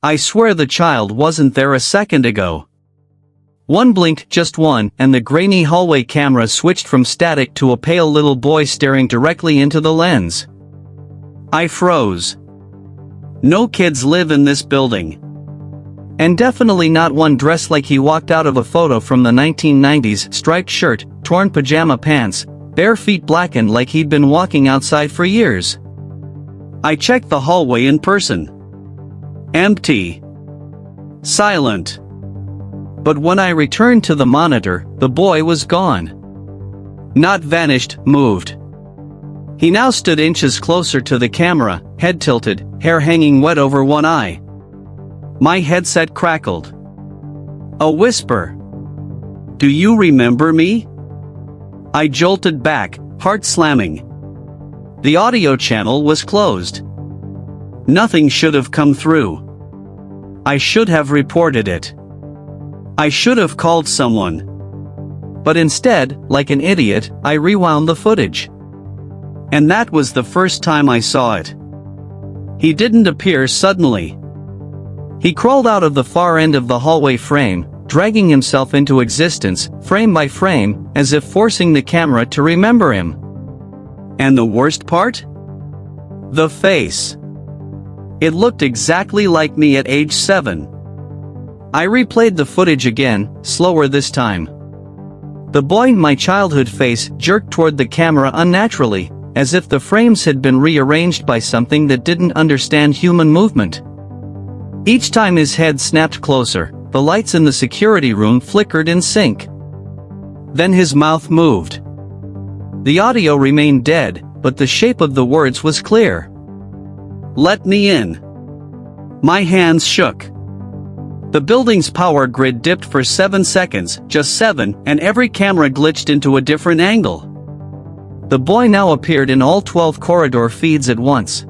I swear the child wasn't there a second ago. One blinked, just one, and the grainy hallway camera switched from static to a pale little boy staring directly into the lens. I froze. No kids live in this building. And definitely not one dressed like he walked out of a photo from the 1990s, striped shirt, torn pajama pants, bare feet blackened like he'd been walking outside for years. I checked the hallway in person. Empty. Silent. But when I returned to the monitor, the boy was gone. Not vanished, moved. He now stood inches closer to the camera, head tilted, hair hanging wet over one eye. My headset crackled. A whisper. "Do you remember me?" I jolted back, heart slamming. The audio channel was closed. Nothing should have come through. I should have reported it. I should have called someone. But instead, like an idiot, I rewound the footage. And that was the first time I saw it. He didn't appear suddenly. He crawled out of the far end of the hallway frame, dragging himself into existence, frame by frame, as if forcing the camera to remember him. And the worst part? The face. It looked exactly like me at age 7. I replayed the footage again, slower this time. The boy in my childhood face jerked toward the camera unnaturally, as if the frames had been rearranged by something that didn't understand human movement. Each time his head snapped closer, the lights in the security room flickered in sync. Then his mouth moved. The audio remained dead, but the shape of the words was clear. "Let me in." My hands shook. The building's power grid dipped for 7 seconds, just 7, and every camera glitched into a different angle. The boy now appeared in all 12 corridor feeds at once.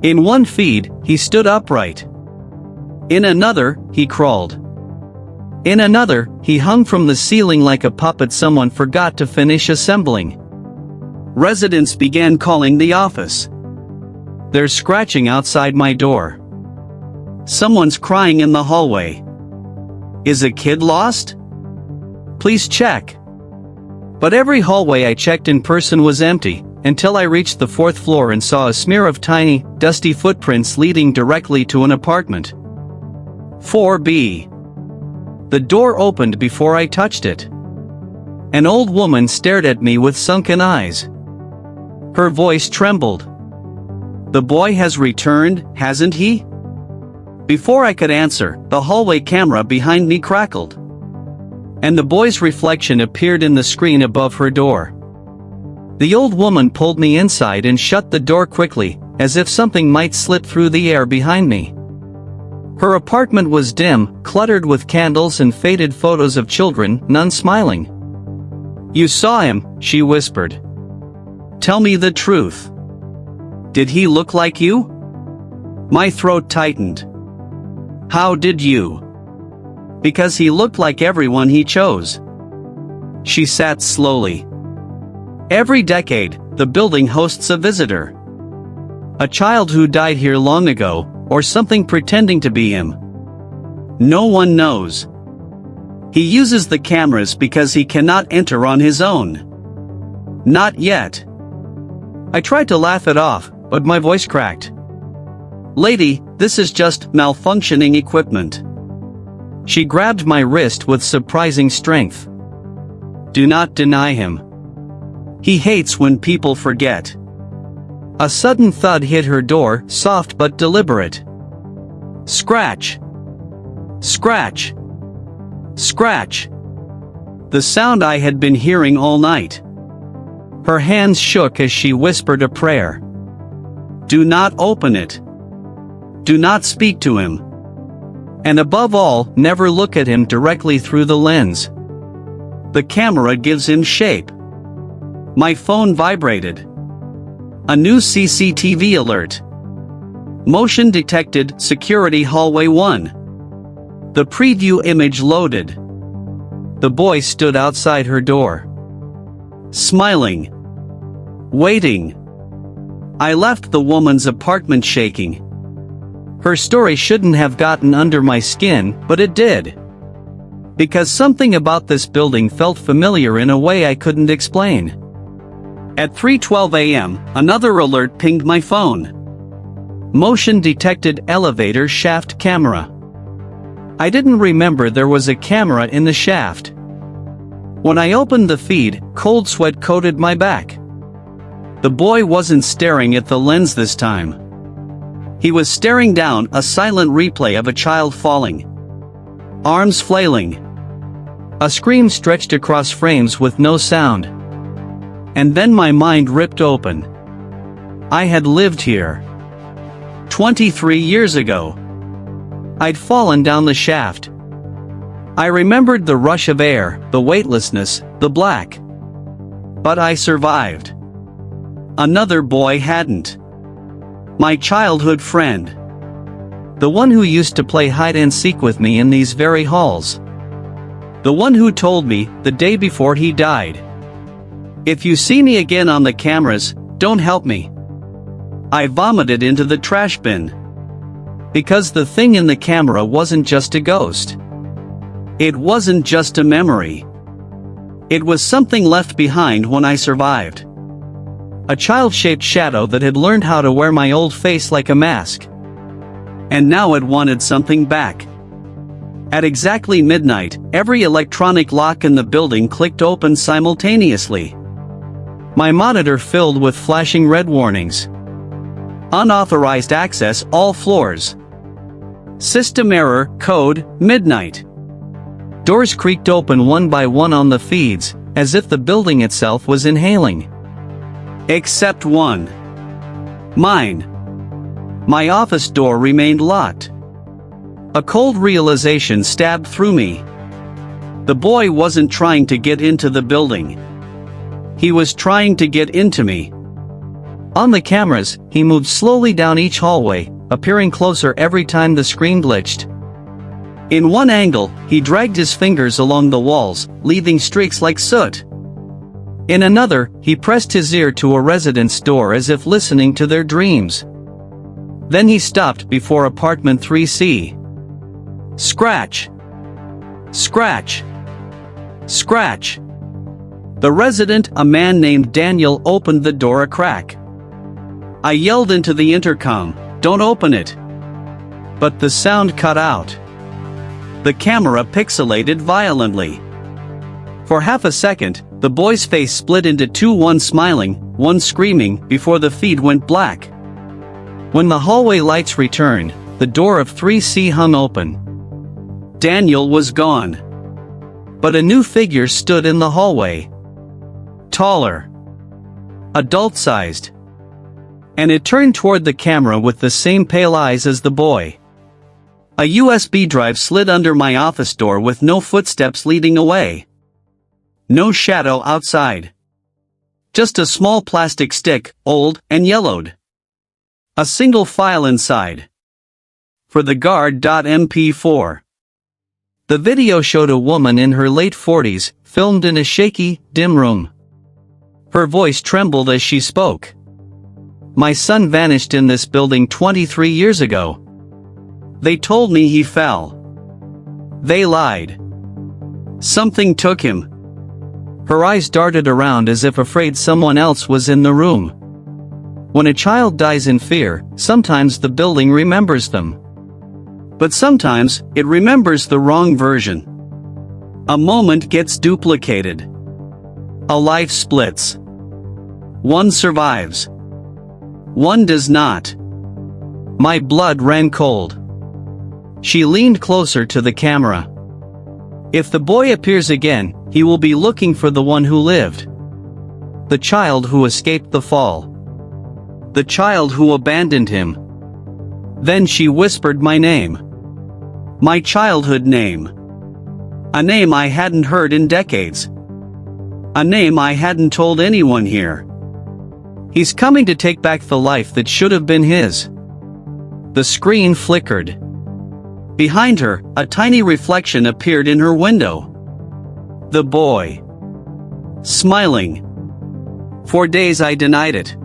In one feed, he stood upright. In another, he crawled. In another, he hung from the ceiling like a puppet someone forgot to finish assembling. Residents began calling the office. There's scratching outside my door. Someone's crying in the hallway. Is a kid lost? Please check. But every hallway I checked in person was empty, until I reached the 4th floor and saw a smear of tiny, dusty footprints leading directly to an apartment. 4B. The door opened before I touched it. An old woman stared at me with sunken eyes. Her voice trembled. "The boy has returned, hasn't he?" Before I could answer, the hallway camera behind me crackled. And the boy's reflection appeared in the screen above her door. The old woman pulled me inside and shut the door quickly, as if something might slip through the air behind me. Her apartment was dim, cluttered with candles and faded photos of children, none smiling. "You saw him," she whispered. "Tell me the truth. Did he look like you?" My throat tightened. "How did you?" "Because he looked like everyone he chose." She sat slowly. "Every decade, the building hosts a visitor. A child who died here long ago, or something pretending to be him. No one knows. He uses the cameras because he cannot enter on his own. Not yet." I tried to laugh it off, but my voice cracked. "Lady, this is just malfunctioning equipment." She grabbed my wrist with surprising strength. "Do not deny him. He hates when people forget." A sudden thud hit her door, soft but deliberate. Scratch. Scratch. Scratch. The sound I had been hearing all night. Her hands shook as she whispered a prayer. "Do not open it. Do not speak to him. And above all, never look at him directly through the lens. The camera gives him shape." My phone vibrated. A new CCTV alert. Motion detected, security hallway 1. The preview image loaded. The boy stood outside her door. Smiling. Waiting. I left the woman's apartment shaking. Her story shouldn't have gotten under my skin, but it did. Because something about this building felt familiar in a way I couldn't explain. At 3:12 a.m., another alert pinged my phone. Motion detected elevator shaft camera. I didn't remember there was a camera in the shaft. When I opened the feed, cold sweat coated my back. The boy wasn't staring at the lens this time. He was staring down, a silent replay of a child falling. Arms flailing. A scream stretched across frames with no sound. And then my mind ripped open. I had lived here. 23 years ago. I'd fallen down the shaft. I remembered the rush of air, the weightlessness, the black. But I survived. Another boy hadn't. My childhood friend. The one who used to play hide and seek with me in these very halls. The one who told me, the day before he died, "If you see me again on the cameras, don't help me." I vomited into the trash bin. Because the thing in the camera wasn't just a ghost. It wasn't just a memory. It was something left behind when I survived. A child-shaped shadow that had learned how to wear my old face like a mask. And now it wanted something back. At exactly midnight, every electronic lock in the building clicked open simultaneously. My monitor filled with flashing red warnings. Unauthorized access all floors. System error, code, midnight. Doors creaked open one by one on the feeds, as if the building itself was inhaling. Except one. Mine. My office door remained locked. A cold realization stabbed through me. The boy wasn't trying to get into the building. He was trying to get into me. On the cameras, he moved slowly down each hallway, appearing closer every time the screen glitched. In one angle, he dragged his fingers along the walls, leaving streaks like soot. In another, he pressed his ear to a resident's door as if listening to their dreams. Then he stopped before apartment 3C. Scratch. Scratch. Scratch. The resident, a man named Daniel, opened the door a crack. I yelled into the intercom, "Don't open it." But the sound cut out. The camera pixelated violently. For half a second, the boy's face split into two, one smiling, one screaming, before the feed went black. When the hallway lights returned, the door of 3C hung open. Daniel was gone. But a new figure stood in the hallway. Taller. Adult-sized. And it turned toward the camera with the same pale eyes as the boy. A USB drive slid under my office door with no footsteps leading away. No shadow outside. Just a small plastic stick, old and yellowed. A single file inside. For the guard.mp4. The video showed a woman in her late 40s, filmed in a shaky, dim room. Her voice trembled as she spoke. "My son vanished in this building 23 years ago. They told me he fell. They lied. Something took him." Her eyes darted around as if afraid someone else was in the room. When a child dies in fear, sometimes the building remembers them. But sometimes, it remembers the wrong version. A moment gets duplicated. A life splits. One survives. One does not. My blood ran cold. She leaned closer to the camera. If the boy appears again, he will be looking for the one who lived. The child who escaped the fall. The child who abandoned him. Then she whispered my name. My childhood name. A name I hadn't heard in decades. A name I hadn't told anyone here. He's coming to take back the life that should have been his. The screen flickered. Behind her, a tiny reflection appeared in her window. The boy. Smiling. For days I denied it.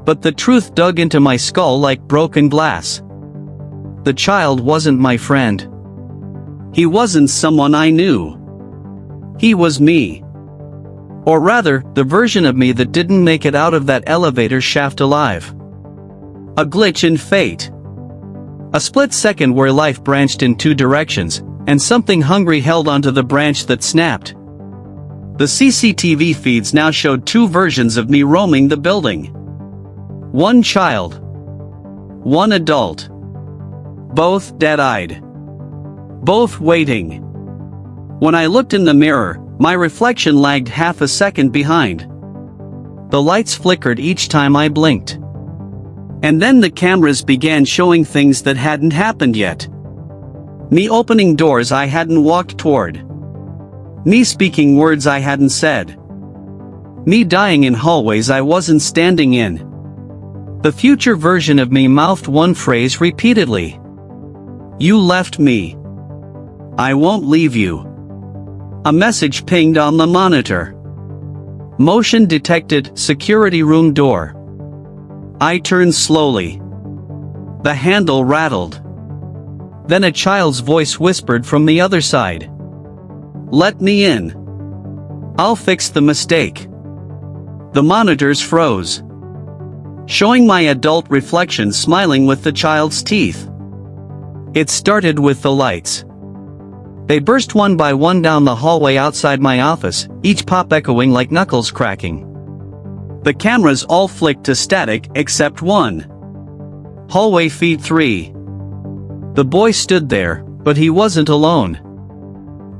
But the truth dug into my skull like broken glass. the child wasn't my friend. He wasn't someone I knew. He was me. Or rather, the version of me that didn't make it out of that elevator shaft alive. A glitch in fate. A split second where life branched in two directions, and something hungry held onto the branch that snapped. The CCTV feeds now showed two versions of me roaming the building. One child. One adult. Both dead-eyed. Both waiting. When I looked in the mirror, my reflection lagged half a second behind. The lights flickered each time I blinked. And then the cameras began showing things that hadn't happened yet. Me opening doors I hadn't walked toward. Me speaking words I hadn't said. Me dying in hallways I wasn't standing in. The future version of me mouthed one phrase repeatedly. You left me. I won't leave you. A message pinged on the monitor. Motion detected, security room door. I turned slowly. The handle rattled. Then a child's voice whispered from the other side. Let me in. I'll fix the mistake. The monitors froze, showing my adult reflection smiling with the child's teeth. It started with the lights. They burst one by one down the hallway outside my office, each pop echoing like knuckles cracking. The cameras all flicked to static except one. Hallway feed 3. The boy stood there, but he wasn't alone.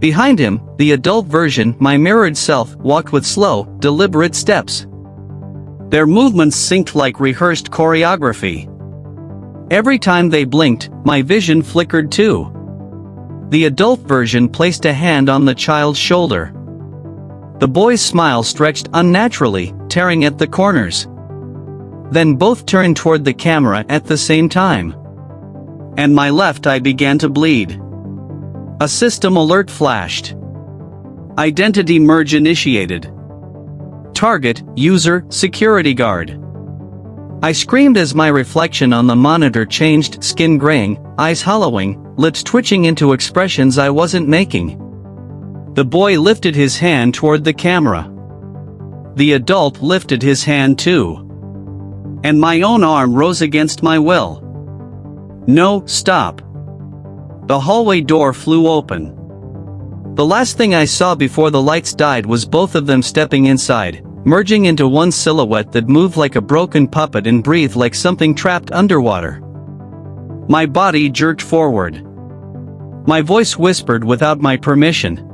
Behind him, the adult version, my mirrored self, walked with slow, deliberate steps. Their movements synced like rehearsed choreography. Every time they blinked, my vision flickered too. The adult version placed a hand on the child's shoulder. The boy's smile stretched unnaturally, tearing at the corners. Then both turned toward the camera at the same time. And my left eye began to bleed. A system alert flashed. Identity merge initiated. Target, user, security guard. I screamed as my reflection on the monitor changed, skin graying, eyes hollowing, lips twitching into expressions I wasn't making. The boy lifted his hand toward the camera. The adult lifted his hand too. And my own arm rose against my will. No, stop. The hallway door flew open. The last thing I saw before the lights died was both of them stepping inside, merging into one silhouette that moved like a broken puppet and breathed like something trapped underwater. My body jerked forward. My voice whispered without my permission.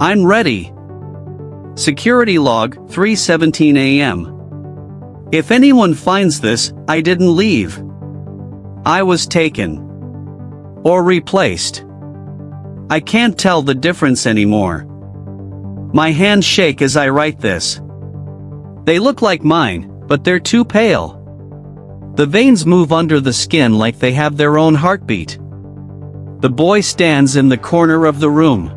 I'm ready. Security log, 3:17 a.m. If anyone finds this, I didn't leave. I was taken. Or replaced. I can't tell the difference anymore. My hands shake as I write this. They look like mine, but they're too pale. The veins move under the skin like they have their own heartbeat. The boy stands in the corner of the room.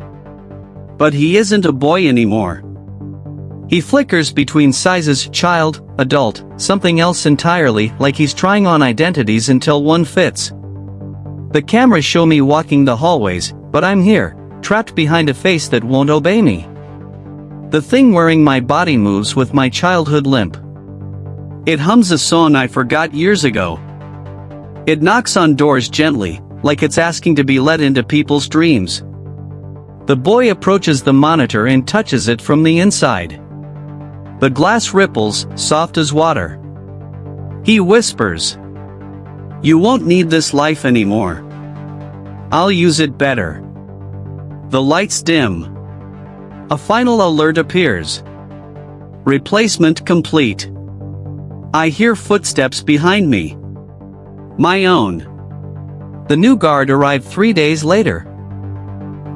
But he isn't a boy anymore. He flickers between sizes, child, adult, something else entirely, like he's trying on identities until one fits. The cameras show me walking the hallways, but I'm here, trapped behind a face that won't obey me. The thing wearing my body moves with my childhood limp. It hums a song I forgot years ago. It knocks on doors gently, like it's asking to be let into people's dreams. The boy approaches the monitor and touches it from the inside. The glass ripples, soft as water. He whispers, "You won't need this life anymore. I'll use it better." The lights dim. A final alert appears. Replacement complete. I hear footsteps behind me. My own. The new guard arrived 3 days later.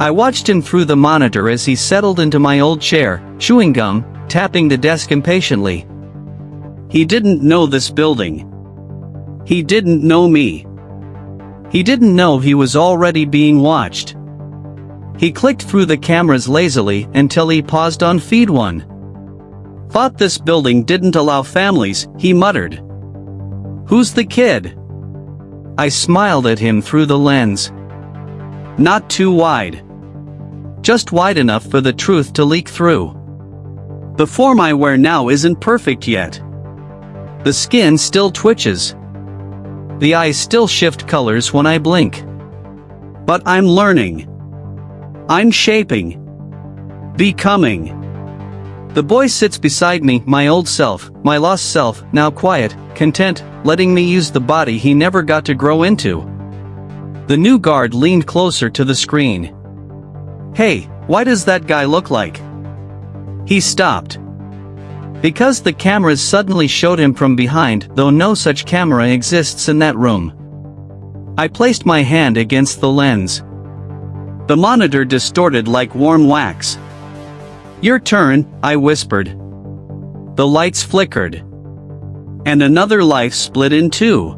I watched him through the monitor as he settled into my old chair, chewing gum, tapping the desk impatiently. He didn't know this building. He didn't know me. He didn't know he was already being watched. He clicked through the cameras lazily until he paused on feed 1. Thought this building didn't allow families, he muttered. Who's the kid? I smiled at him through the lens. Not too wide. Just wide enough for the truth to leak through. The form I wear now isn't perfect yet. The skin still twitches. The eyes still shift colors when I blink. But I'm learning. I'm shaping. Becoming. The boy sits beside me, my old self, my lost self, now quiet, content, letting me use the body he never got to grow into. The new guard leaned closer to the screen. Hey, why does that guy look like? He stopped. Because the cameras suddenly showed him from behind, though no such camera exists in that room. I placed my hand against the lens. The monitor distorted like warm wax. Your turn, I whispered. The lights flickered. And another life split in two.